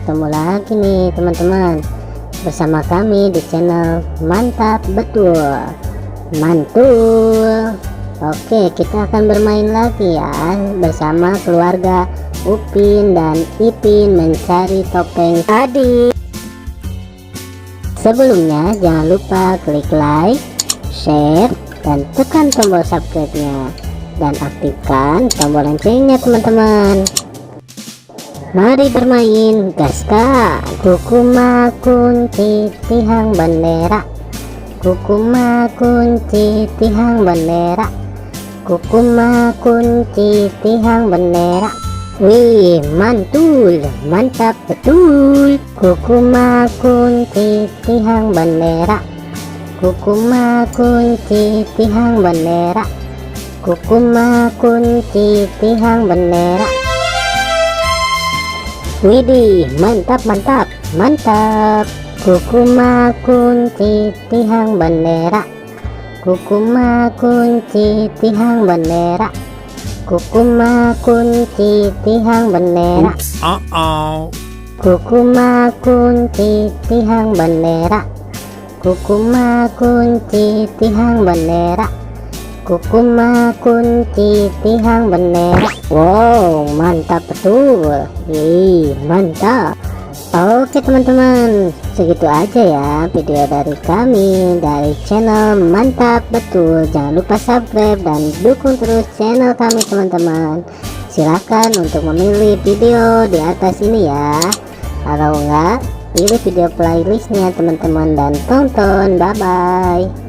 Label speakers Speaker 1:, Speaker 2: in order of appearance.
Speaker 1: ketemu lagi nih teman-teman bersama kami di channel Mantap Betul Mantul. Oke, kita akan bermain lagi ya bersama keluarga Upin dan Ipin mencari topeng tadi. Sebelumnya jangan lupa klik like, share, dan tekan tombol subscribe-nya dan aktifkan tombol loncengnya teman-teman. Mari bermain, gaska. Kukuma kunci tihang bendera, kukuma kunci tihang bendera, kukuma kunci tihang bendera. Wih, mantul, mantap betul. Kukuma kunci tihang bendera, kukuma kunci tihang bendera, kukuma kunci tihang bendera. Widih, mantap mantap mantap. Kukuma kunci tihang bendera, kukuma kunci tihang bendera, kukuma kunci tihang bendera. Kukuma kunci tihang bendera, kukuma kunci tihang bendera, kukuma kunci tihang bendera. Wow, mantap betul. Mantap. Oke teman-teman, segitu aja ya video dari kami dari channel Mantap Betul. Jangan lupa subscribe dan dukung terus channel kami teman-teman. Silahkan untuk memilih video di atas ini ya. Kalau enggak, pilih video playlistnya teman-teman dan tonton. Bye bye.